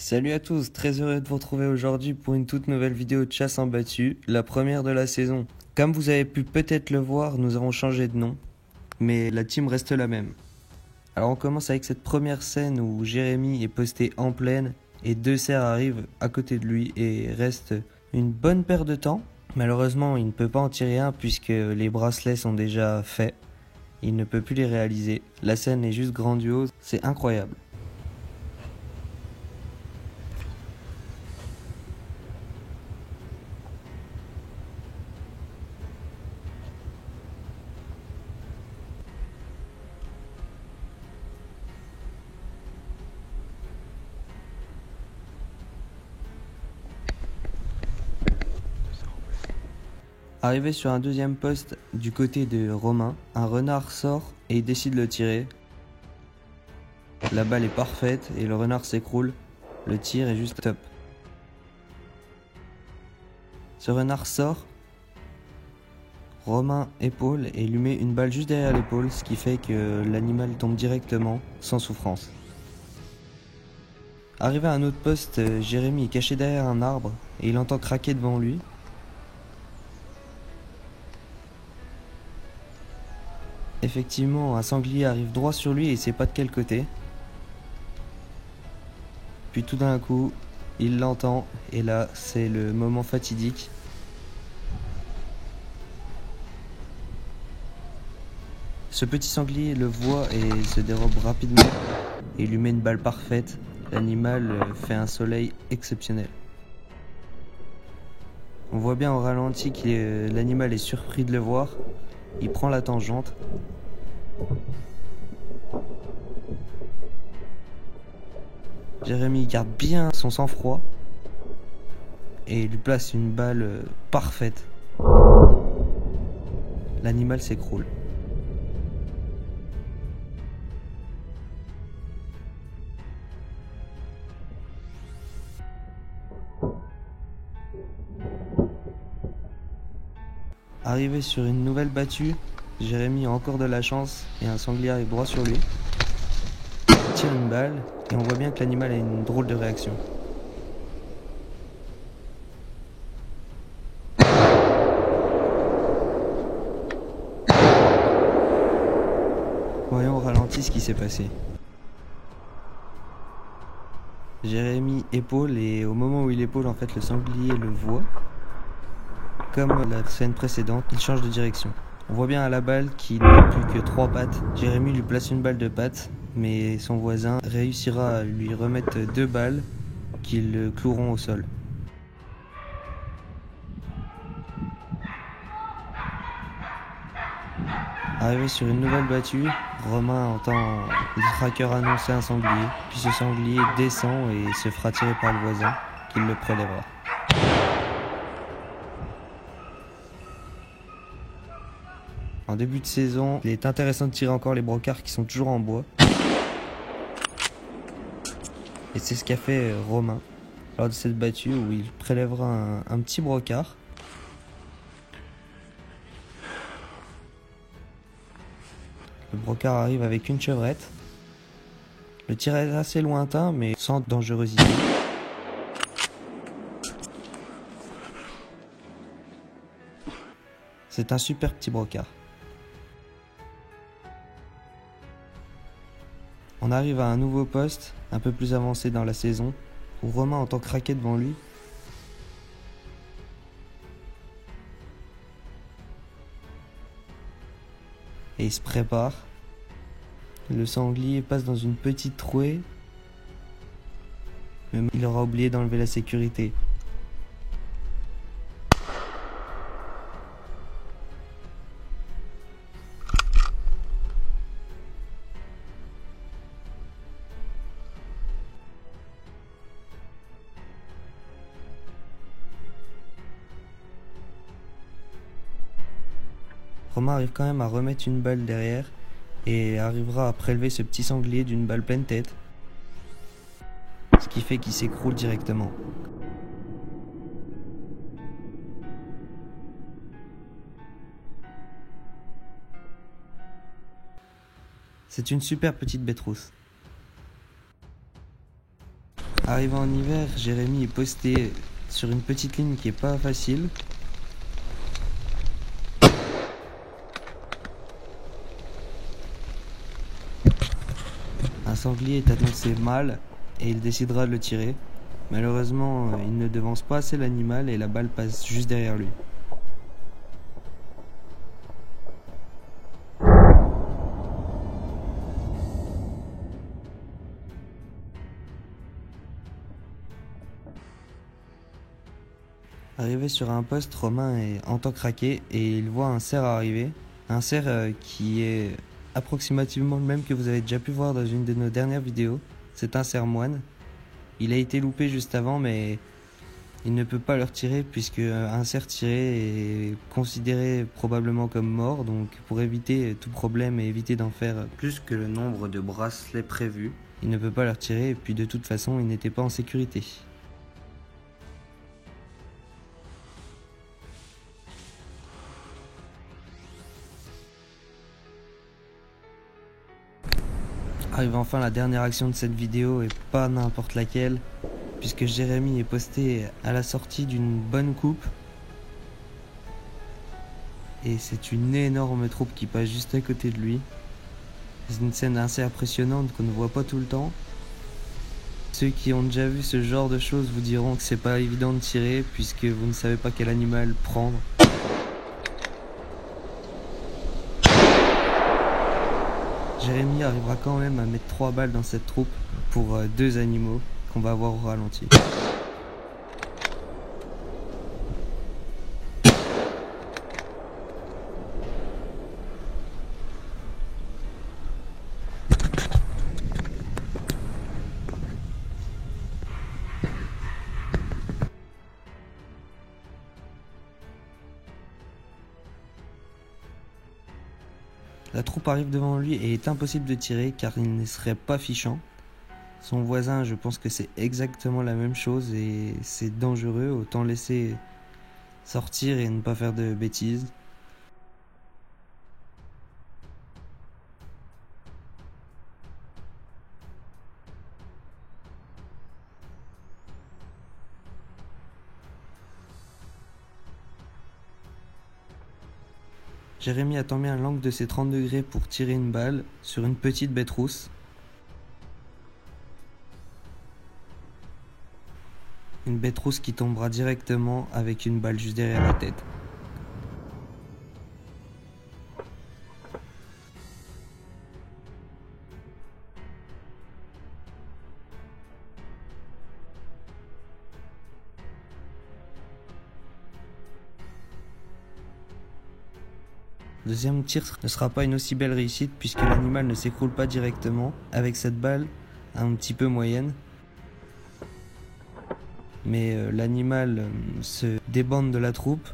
Salut à tous, très heureux de vous retrouver aujourd'hui pour une toute nouvelle vidéo de chasse en battu, la première de la saison. Comme vous avez pu peut-être le voir, nous avons changé de nom, mais la team reste la même. Alors on commence avec cette première scène où Jérémy est posté en plaine et deux cerfs arrivent à côté de lui et reste une bonne paire de temps. Malheureusement, il ne peut pas en tirer un puisque les bracelets sont déjà faits. Il ne peut plus les réaliser. La scène est juste grandiose, c'est incroyable. Arrivé sur un deuxième poste du côté de Romain, un renard sort et il décide de le tirer. La balle est parfaite et le renard s'écroule. Le tir est juste top. Ce renard sort. Romain épaule et lui met une balle juste derrière l'épaule, ce qui fait que l'animal tombe directement, sans souffrance. Arrivé à un autre poste, Jérémy est caché derrière un arbre et il entend craquer devant lui. Effectivement, un sanglier arrive droit sur lui et il sait pas de quel côté. Puis tout d'un coup, il l'entend et là, c'est le moment fatidique. Ce petit sanglier le voit et se dérobe rapidement et lui met une balle parfaite. L'animal fait un soleil exceptionnel. On voit bien au ralenti que l'animal est surpris de le voir. Il prend la tangente. Jérémy garde bien son sang-froid et lui place une balle parfaite. L'animal s'écroule. Arrivé sur une nouvelle battue, Jérémy a encore de la chance et un sanglier arrive droit sur lui. Il tire une balle et on voit bien que l'animal a une drôle de réaction. Voyons au ralenti ce qui s'est passé. Jérémy épaule et au moment où il épaule, en fait, le sanglier le voit. Comme la scène précédente, il change de direction. On voit bien à la balle qu'il n'a plus que 3 pattes. Jérémy lui place une balle de patte, mais son voisin réussira à lui remettre 2 balles qui le cloueront au sol. Arrivé sur une nouvelle battue, Romain entend le tracker annoncer un sanglier, puis ce sanglier descend et se fera tirer par le voisin, qui le prélèvera. En début de saison, il est intéressant de tirer encore les brocards qui sont toujours en bois. Et c'est ce qu'a fait Romain lors de cette battue où il prélèvera un petit brocard. Le brocard arrive avec une chevrette. Le tir est assez lointain mais sans dangerosité. C'est un super petit brocard. On arrive à un nouveau poste, un peu plus avancé dans la saison, où Romain entend craquer devant lui. et il se prépare. Le sanglier passe dans une petite trouée, mais il aura oublié d'enlever la sécurité. Romain arrive quand même à remettre une balle derrière et arrivera à prélever ce petit sanglier d'une balle pleine tête, ce qui fait qu'il s'écroule directement. C'est une super petite bête rousse. Arrivant en hiver, Jérémy est posté sur une petite ligne qui est pas facile. Un sanglier est annoncé mâle et il décidera de le tirer. Malheureusement, il ne devance pas assez l'animal et la balle passe juste derrière lui. Arrivé sur un poste, Romain entend craquer et il voit un cerf arriver. Un cerf qui est approximativement le même que vous avez déjà pu voir dans une de nos dernières vidéos. C'est un cerf moine. Il a été loupé juste avant, mais il ne peut pas le retirer puisque un cerf tiré est considéré probablement comme mort. Donc pour éviter tout problème et éviter d'en faire plus que le nombre de bracelets prévus, il ne peut pas le retirer et puis de toute façon il n'était pas en sécurité. Arrive enfin la dernière action de cette vidéo et pas n'importe laquelle, puisque Jérémy est posté à la sortie d'une bonne coupe et c'est une énorme troupe qui passe juste à côté de lui. C'est une scène assez impressionnante qu'on ne voit pas tout le temps. Ceux qui ont déjà vu ce genre de choses vous diront que c'est pas évident de tirer puisque vous ne savez pas quel animal prendre. Jérémy arrivera quand même à mettre 3 balles dans cette troupe pour 2 animaux qu'on va voir au ralenti. La troupe arrive devant lui et est impossible de tirer car il ne serait pas fichant. Son voisin, je pense que c'est exactement la même chose et c'est dangereux, autant laisser sortir et ne pas faire de bêtises. Jérémy a tant mis un l'angle de ses 30 degrés pour tirer une balle sur une petite bête rousse. Une bête rousse qui tombera directement avec une balle juste derrière la tête. Le deuxième tir ne sera pas une aussi belle réussite puisque l'animal ne s'écroule pas directement avec cette balle un petit peu moyenne. Mais l'animal se débande de la troupe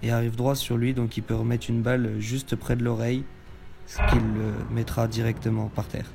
et arrive droit sur lui, donc il peut remettre une balle juste près de l'oreille, ce qui le mettra directement par terre.